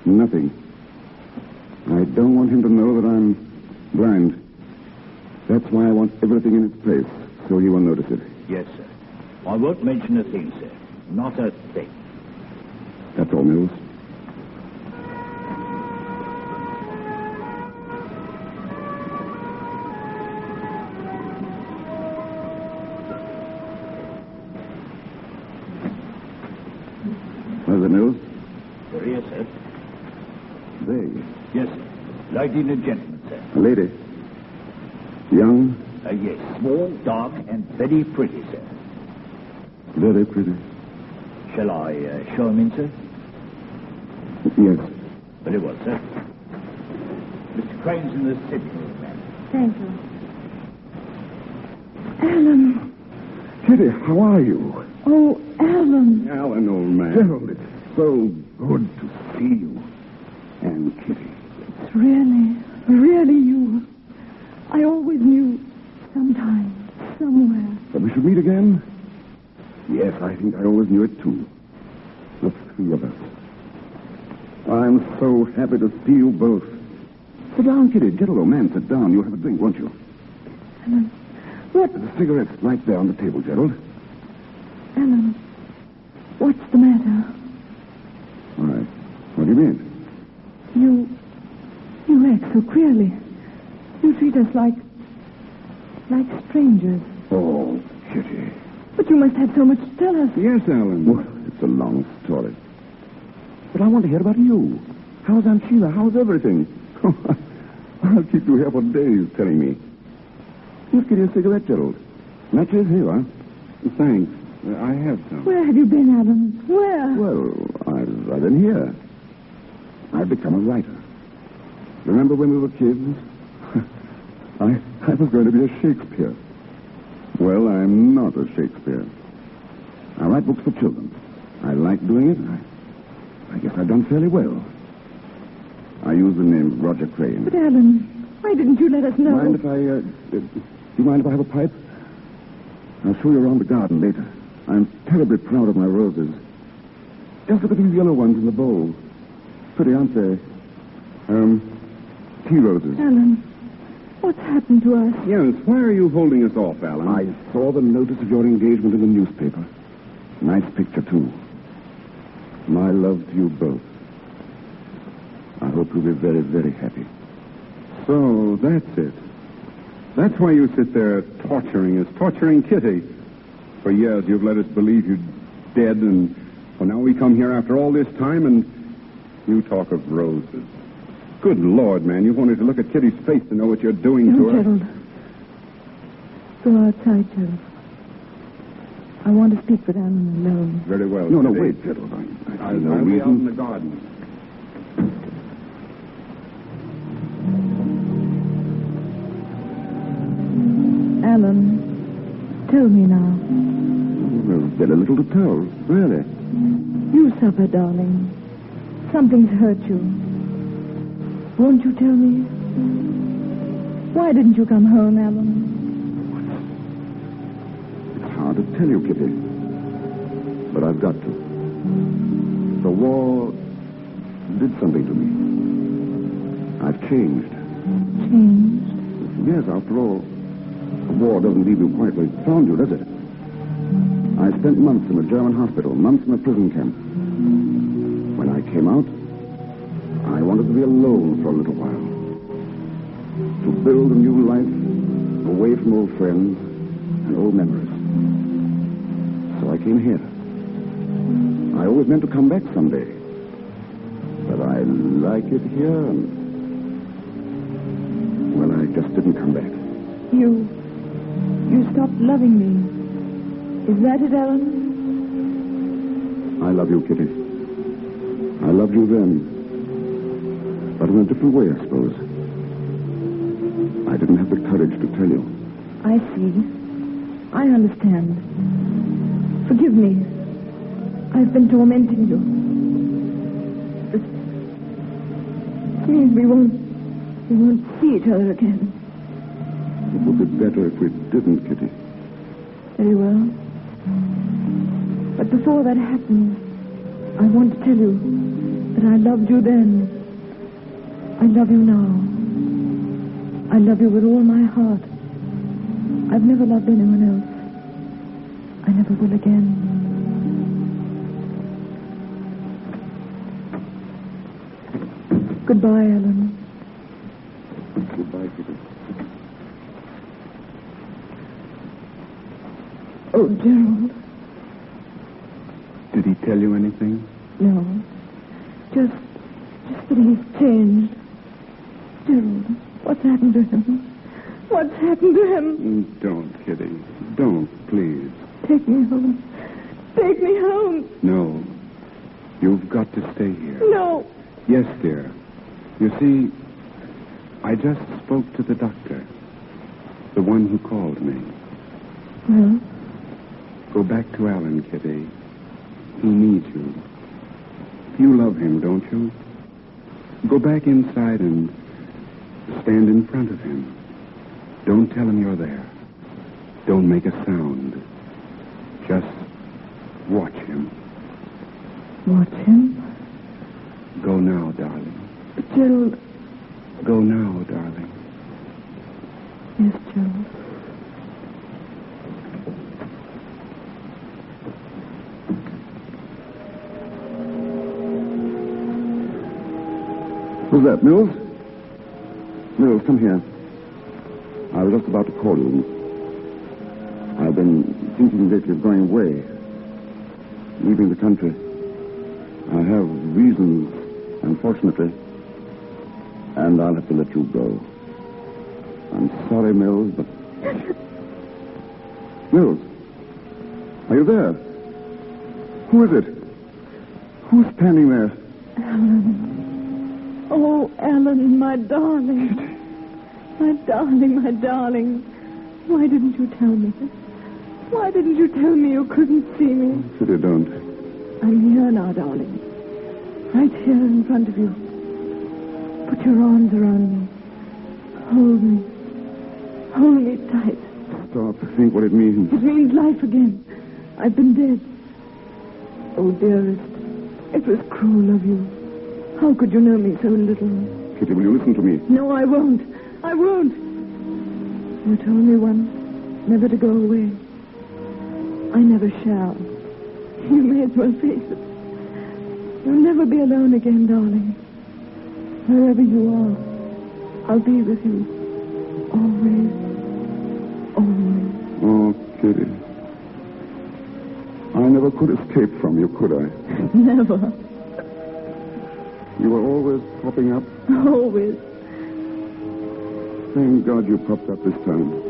Nothing. I don't want him to know that I'm blind. That's why I want everything in its place, so he will notice it. Yes, sir. I won't mention a thing, sir. Not a thing. That's all, Mills. What is it, Mills? They're here, sir. They? Yes, sir. Lady and a gentleman, sir. A lady? Young? Yes. Small, dark, and very pretty, sir. Very pretty. Shall I show him in, sir? Yes. Very well, sir. Mr. Crane's in the sitting room, ma'am. Thank you. Alan. Kitty, how are you? Oh, Alan. Alan, old man. Gerald, it's so good to see you. And Kitty. It's really you. I always knew sometime, somewhere. That we should meet again? Yes, I think I always knew it, too. The three of us. I'm so happy to see you both. Sit down, Kitty. Get a little man. Sit down. You'll have a drink, won't you? Alan, what? The cigarette's right there on the table, Gerald. Alan, what's the matter? Why? What do you mean? You act so queerly. You treat us like strangers. Oh, Kitty. But you must have so much to tell us. Yes, Alan. Well, it's a long story. But I want to hear about you. How's Aunt Sheila? How's everything? I'll keep you here for days telling me. Let's get you a cigarette, Gerald. Matches here, huh? Thanks. I have some. Where have you been, Alan? Where? Well, I've been here. I've become a writer. Remember when we were kids? I was going to be a Shakespeare. Well, I'm not a Shakespeare. I write books for children. I like doing it. I guess I've done fairly well. I use the name Roger Crane. But, Alan, why didn't you let us know? Do you mind if I have a pipe? I'll show you around the garden later. I'm terribly proud of my roses. Just look at these yellow ones in the bowl. Pretty, aren't they? Tea roses. Alan, what's happened to us? Yes, why are you holding us off, Alan? I saw the notice of your engagement in the newspaper. Nice picture, too. My love to you both. I hope you'll be very, very happy. So, that's it. That's why you sit there torturing us, torturing Kitty. For years, you've let us believe you're dead, and well, now we come here after all this time, and you talk of roses. Good Lord, man, you've only to look at Kitty's face to know what you're doing to her. Gerald. Go outside, Gerald. I want to speak with Alan alone. Very well. No, Kitty. wait, Gerald. I I'll no be reason. out in the garden. Alan, tell me now. Well, very little to tell, really. You suffer, darling. Something's hurt you. Won't you tell me? Why didn't you come home, Alan? It's hard to tell you, Kitty. But I've got to. The war did something to me. I've changed. Changed? Yes, after all, the war doesn't leave you quite where it found you, does it? I spent months in a German hospital, months in a prison camp. When I came out, I wanted to be alone for a little while. To build a new life away from old friends and old memories. came here. I always meant to come back someday. But I like it here, and... well, I just didn't come back. You stopped loving me. Is that it, Alan? I love you, Kitty. I loved you then. But in a different way, I suppose. I didn't have the courage to tell you. I see. I understand. Forgive me. I've been tormenting you. This means we won't see each other again. It would be better if we didn't, Kitty. Very well. But before that happens, I want to tell you that I loved you then. I love you now. I love you with all my heart. I've never loved anyone else. I never will again. Goodbye, Ellen. Goodbye, Kitty. Oh, Gerald. Did he tell you anything? No. Just that he's changed. Gerald, what's happened to him? What's happened to him? Don't, Kitty. Don't, please. Take me home. Take me home. No. You've got to stay here. No. Yes, dear. You see, I just spoke to the doctor. The one who called me. Well? Go back to Alan, Kitty. He needs you. You love him, don't you? Go back inside and stand in front of him. Don't tell him you're there. Don't make a sound. Just watch him. Watch him? Go now, darling. Gerald. Go now, darling. Yes, Gerald. Who's that, Mills? Mills, come here. I was just about to call you. I've been thinking lately of going away. Leaving the country. I have reasons, unfortunately. And I'll have to let you go. I'm sorry, Mills, but... Mills, are you there? Who is it? Who's standing there? Alan. Oh, Alan, my darling. My darling, my darling. Why didn't you tell me? Why didn't you tell me you couldn't see me? Kitty, don't. I'm here now, darling. Right here in front of you. Put your arms around me. Hold me. Hold me tight. Stop. Think what it means. It means life again. I've been dead. Oh, dearest, it was cruel of you. How could you know me so little? Kitty, will you listen to me? No, I won't. I won't. You told me once never to go away. I never shall. You may as well face it. You'll never be alone again, darling. Wherever you are, I'll be with you. Always. Always. Oh, Kitty. I never could escape from you, could I? Never. You were always popping up? Always. Thank God you popped up this time.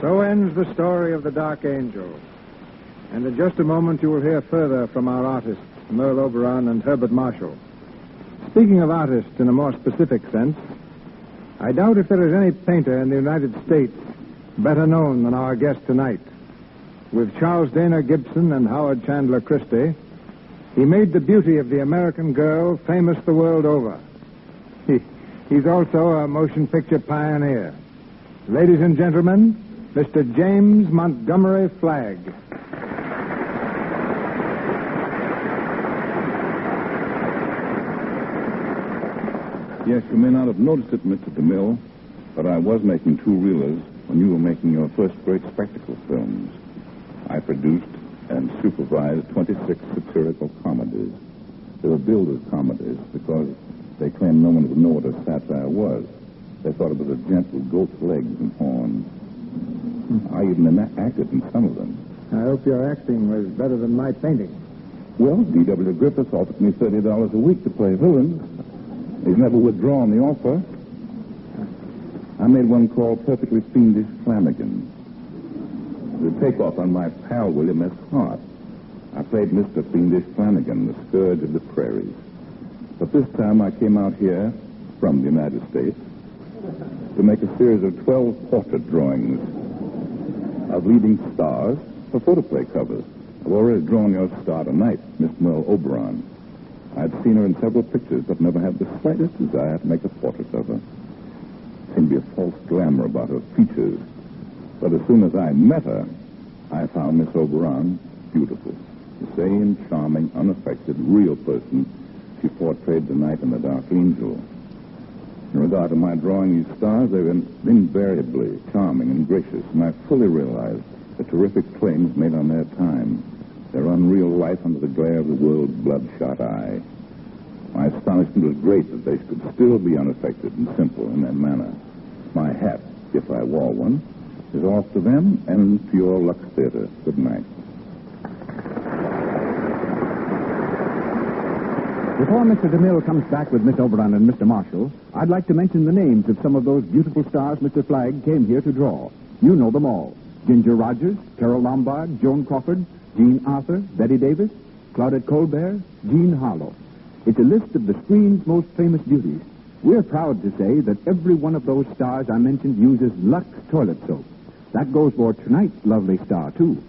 So ends the story of the Dark Angel. And in just a moment you will hear further from our artists, Merle Oberon and Herbert Marshall. Speaking of artists in a more specific sense, I doubt if there is any painter in the United States better known than our guest tonight. With Charles Dana Gibson and Howard Chandler Christie, he made the beauty of the American girl famous the world over. He's also a motion picture pioneer. Ladies and gentlemen, Mr. James Montgomery Flagg. Yes, you may not have noticed it, Mr. DeMille, but I was making two-reelers when you were making your first great spectacle films. I produced and supervised 26 satirical comedies. They were builders' comedies because they claimed no one would know what a satire was. They thought it was a gentle goat's legs and horns. I even acted in some of them. I hope your acting was better than my painting. Well, D.W. Griffiths offered me $30 a week to play villains. He's never withdrawn the offer. I made one called Perfectly Fiendish Flanagan. The takeoff on my pal William S. Hart. I played Mr. Fiendish Flanagan, the scourge of the prairies. But this time I came out here from the United States to make a series of 12 portrait drawings of leading stars for photoplay covers. I've already drawn your star tonight, Miss Merle Oberon. I'd seen her in several pictures, but never had the slightest desire to make a portrait of her. There seemed to be a false glamour about her features. But as soon as I met her, I found Miss Oberon beautiful. The same charming, unaffected, real person she portrayed tonight in The Dark Angel. In regard to my drawing these stars, they were invariably charming and gracious, and I fully realized the terrific claims made on their time, their unreal life under the glare of the world's bloodshot eye. My astonishment was great that they could still be unaffected and simple in their manner. My hat, if I wore one, is off to them and to your Lux Theater. Good night. Before Mr. DeMille comes back with Miss Oberon and Mr. Marshall, I'd like to mention the names of some of those beautiful stars Mr. Flagg came here to draw. You know them all. Ginger Rogers, Carol Lombard, Joan Crawford, Jean Arthur, Betty Davis, Claudette Colbert, Jean Harlow. It's a list of the screen's most famous beauties. We're proud to say that every one of those stars I mentioned uses Lux toilet soap. That goes for tonight's lovely star, too.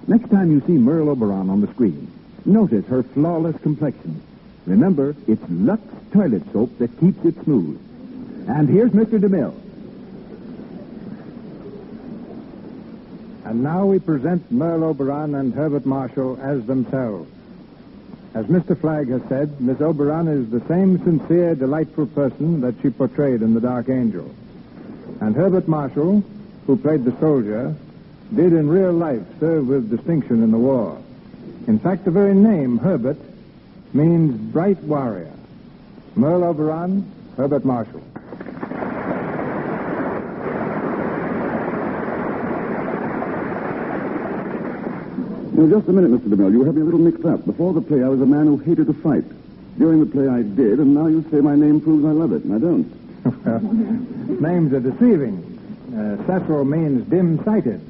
Next time you see Merle Oberon on the screen, notice her flawless complexion. Remember, it's Lux toilet soap that keeps it smooth. And here's Mr. DeMille. And now we present Merle Oberon and Herbert Marshall as themselves. As Mr. Flagg has said, Miss Oberon is the same sincere, delightful person that she portrayed in The Dark Angel. And Herbert Marshall, who played the soldier, did in real life serve with distinction in the war. In fact, the very name, Herbert, means bright warrior. Merle Oberon, Herbert Marshall. Now, just a minute, Mr. DeMille. You have me a little mixed up. Before the play, I was a man who hated to fight. During the play, I did, and now you say my name proves I love it, and I don't. Well, names are deceiving. Cecil means dim-sighted.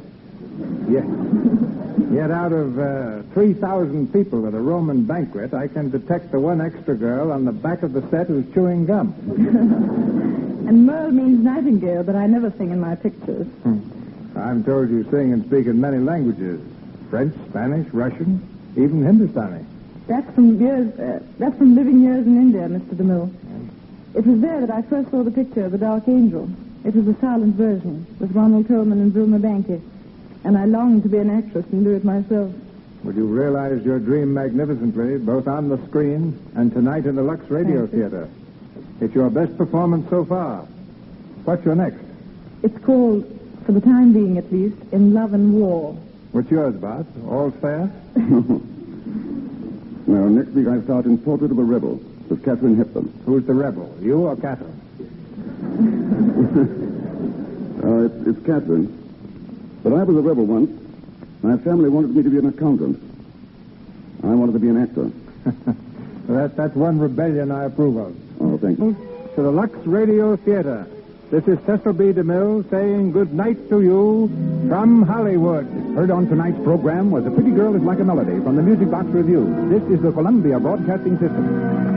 Yet out of 3,000 people at a Roman banquet, I can detect the one extra girl on the back of the set who's chewing gum. And Merle means nightingale, but I never sing in my pictures. I'm told you sing and speak in many languages. French, Spanish, Russian, even Hindustani. That's from living years in India, Mr. DeMille. It was there that I first saw the picture of The Dark Angel. It was a silent version with Ronald Colman and Vilma Banky. And I longed to be an actress and do it myself. Well, you realized your dream magnificently, both on the screen and tonight in the Lux Radio Theater. It's your best performance so far. What's your next? It's called, for the time being at least, In Love and War. What's yours, Bart? All fair? Well, next week I start in Portrait of a Rebel with Katharine Hepburn. Who's the rebel, you or Katharine? It's Katharine. But I was a rebel once. My family wanted me to be an accountant. I wanted to be an actor. That's one rebellion I approve of. Oh, thank you. To the Lux Radio Theater, this is Cecil B. DeMille saying good night to you from Hollywood. Heard on tonight's program was A Pretty Girl is Like a Melody from the Music Box Review. This is the Columbia Broadcasting System.